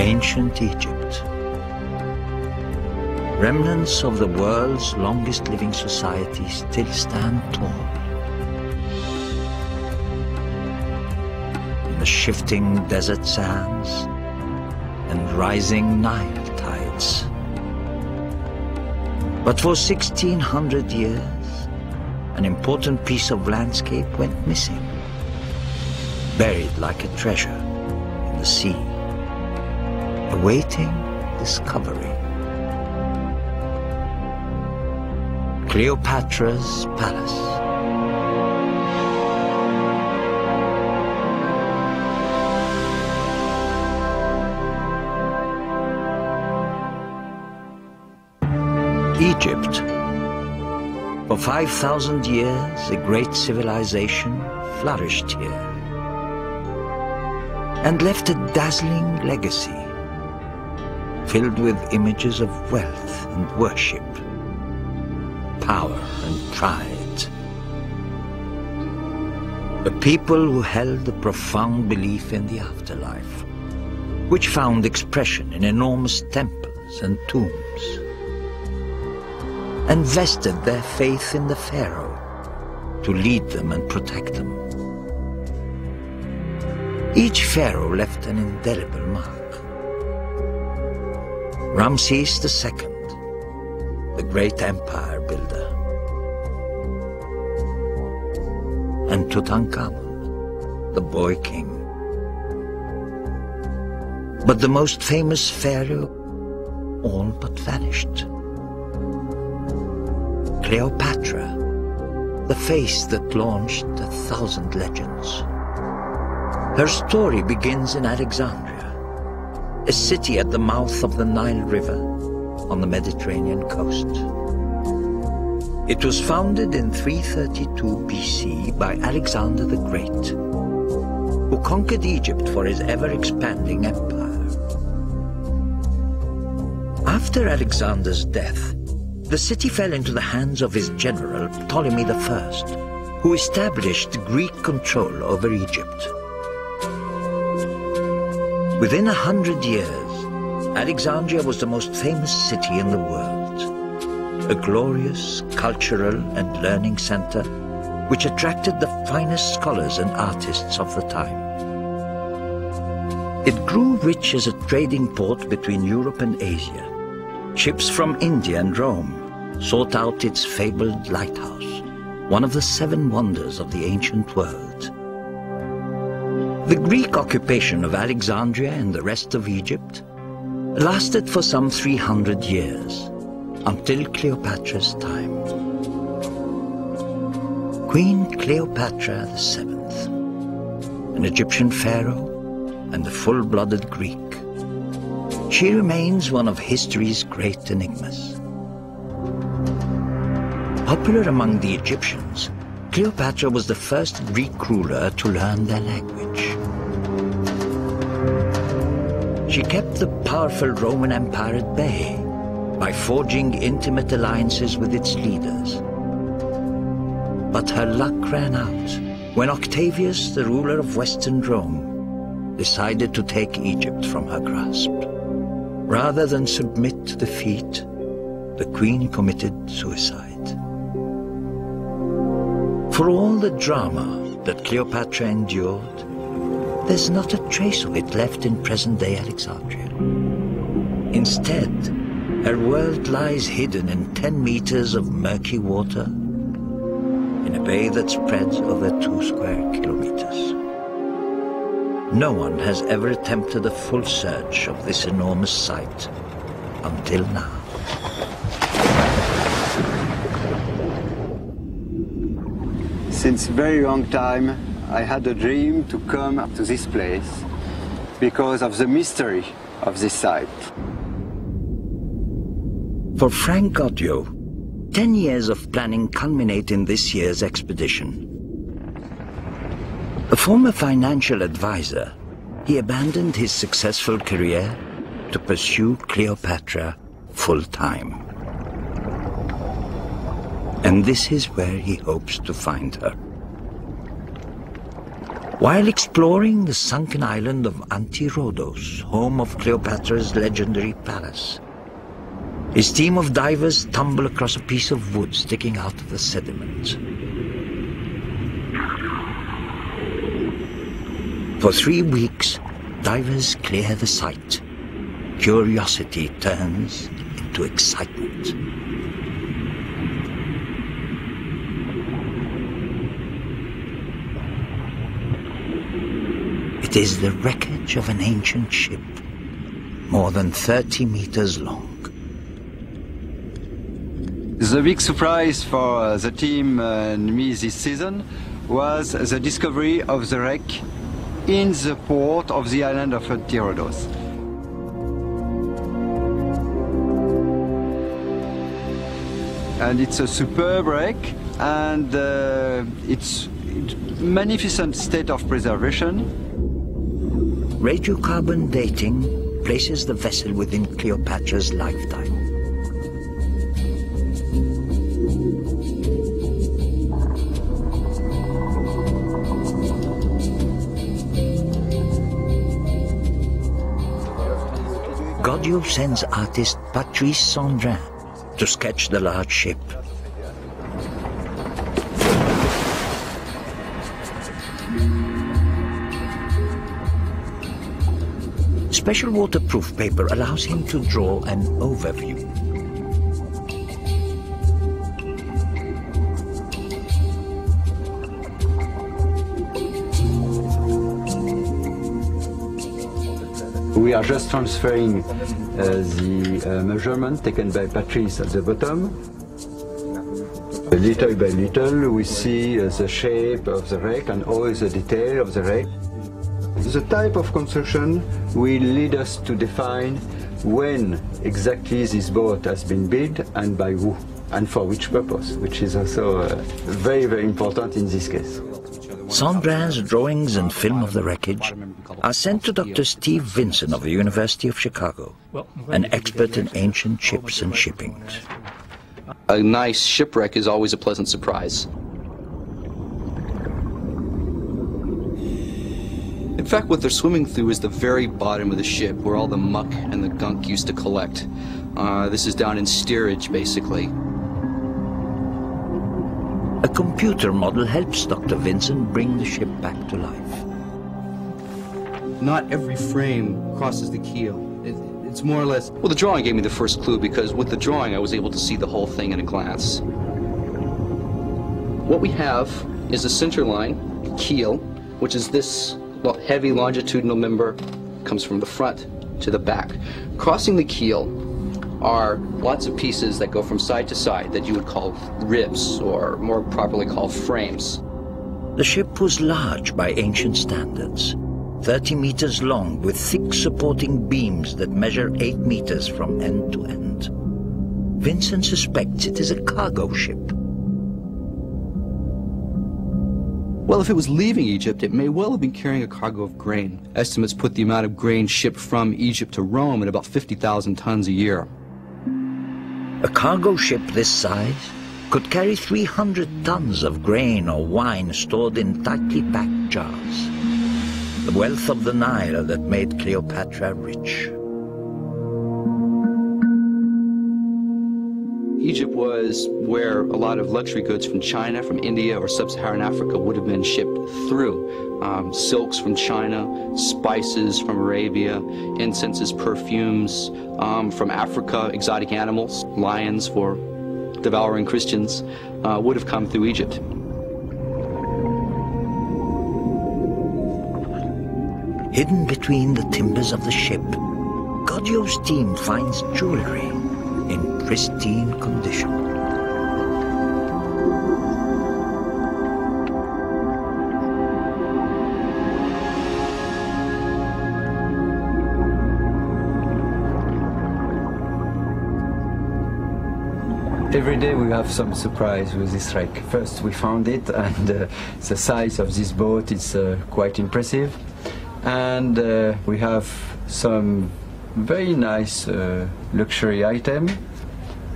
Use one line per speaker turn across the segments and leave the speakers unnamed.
Ancient Egypt. Remnants of the world's longest living society still stand tall. In the shifting desert sands and rising Nile tides. But for 1600 years, an important piece of landscape went missing, buried like a treasure in the sea, awaiting discovery. Cleopatra's Palace. Egypt. For 5,000 years, a great civilization flourished here and left a dazzling legacy filled with images of wealth and worship, power and pride. A people who held a profound belief in the afterlife, which found expression in enormous temples and tombs, and vested their faith in the Pharaoh to lead them and protect them. Each Pharaoh left an indelible mark. Ramses II, the great empire builder, and Tutankhamun, the boy king. But the most famous pharaoh all but vanished. Cleopatra, the face that launched 1,000 legends. Her story begins in Alexandria, a city at the mouth of the Nile River on the Mediterranean coast. It was founded in 332 BC by Alexander the Great, who conquered Egypt for his ever-expanding empire. After Alexander's death, the city fell into the hands of his general Ptolemy I, who established Greek control over Egypt. Within 100 years, Alexandria was the most famous city in the world, a glorious cultural and learning center which attracted the finest scholars and artists of the time. It grew rich as a trading port between Europe and Asia. Ships from India and Rome sought out its fabled lighthouse, one of the 7 wonders of the ancient world. The Greek occupation of Alexandria and the rest of Egypt lasted for some 300 years, until Cleopatra's time. Queen Cleopatra VII, an Egyptian pharaoh and a full-blooded Greek, she remains one of history's great enigmas. Popular among the Egyptians, Cleopatra was the first Greek ruler to learn their language. She kept the powerful Roman Empire at bay by forging intimate alliances with its leaders. But her luck ran out when Octavius, the ruler of Western Rome, decided to take Egypt from her grasp. Rather than submit to defeat, the queen committed suicide. For all the drama that Cleopatra endured, there's not a trace of it left in present-day Alexandria. Instead, her world lies hidden in 10 meters of murky water in a bay that spreads over 2 square kilometers. No one has ever attempted a full search of this enormous site until now.
Since a very long time, I had a dream to come to this place because of the mystery of this site.
For Frank Goddio, 10 years of planning culminate in this year's expedition. A former financial advisor, he abandoned his successful career to pursue Cleopatra full-time. And this is where he hopes to find her. While exploring the sunken island of Anti-Rhodos, home of Cleopatra's legendary palace, his team of divers tumble across a piece of wood sticking out of the sediment. For 3 weeks, divers clear the site. Curiosity turns into excitement. It is the wreckage of an ancient ship, more than 30 meters long.
The big surprise for the team and me this season was the discovery of the wreck in the port of the island of Anti-Rhodos. And it's a superb wreck, and it's magnificent state of preservation.
Radiocarbon dating places the vessel within Cleopatra's lifetime. Godiot sends artist Patrice Sandrin to sketch the large ship. Special waterproof paper allows him to draw an overview.
We are just transferring the measurement taken by Patrice at the bottom. Little by little we see the shape of the wreck and all the detail of the wreck. The type of construction will lead us to define when exactly this boat has been built and by who and for which purpose, which is also very, very important in this case.
Sandrin's drawings and film of the wreckage are sent to Dr. Steve Vinson of the University of Chicago, an expert in ancient ships and shippings.
A nice shipwreck is always a pleasant surprise. In fact, what they're swimming through is the very bottom of the ship, where all the muck and the gunk used to collect. This is down in steerage, basically.
A computer model helps Dr. Vincent bring the ship back to life.
Not every frame crosses the keel. It's more or less...
Well, the drawing gave me the first clue, because with the drawing I was able to see the whole thing at a glance. What we have is a centerline keel, which is this heavy longitudinal member, comes from the front to the back. Crossing the keel are lots of pieces that go from side to side that you would call ribs, or more properly called frames.
The ship was large by ancient standards, 30 meters long with thick supporting beams that measure 8 meters from end to end. Vincent suspects it is a cargo ship.
Well, if it was leaving Egypt, it may well have been carrying a cargo of grain. Estimates put the amount of grain shipped from Egypt to Rome at about 50,000 tons a year.
A cargo ship this size could carry 300 tons of grain or wine stored in tightly packed jars. The wealth of the Nile that made Cleopatra rich.
Egypt was where a lot of luxury goods from China, from India, or sub-Saharan Africa would have been shipped through. Silks from China, spices from Arabia, incenses, perfumes from Africa, exotic animals, lions for devouring Christians, would have come through Egypt.
Hidden between the timbers of the ship, Godiot's team finds jewelry in pristine condition.
Every day we have some surprise with this wreck. First we found it, and the size of this boat is quite impressive. And we have some very nice luxury item,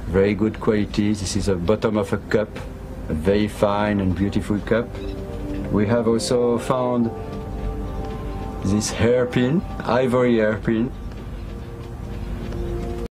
very good quality. This is the bottom of a cup, a very fine and beautiful cup. We have also found this hairpin, ivory hairpin.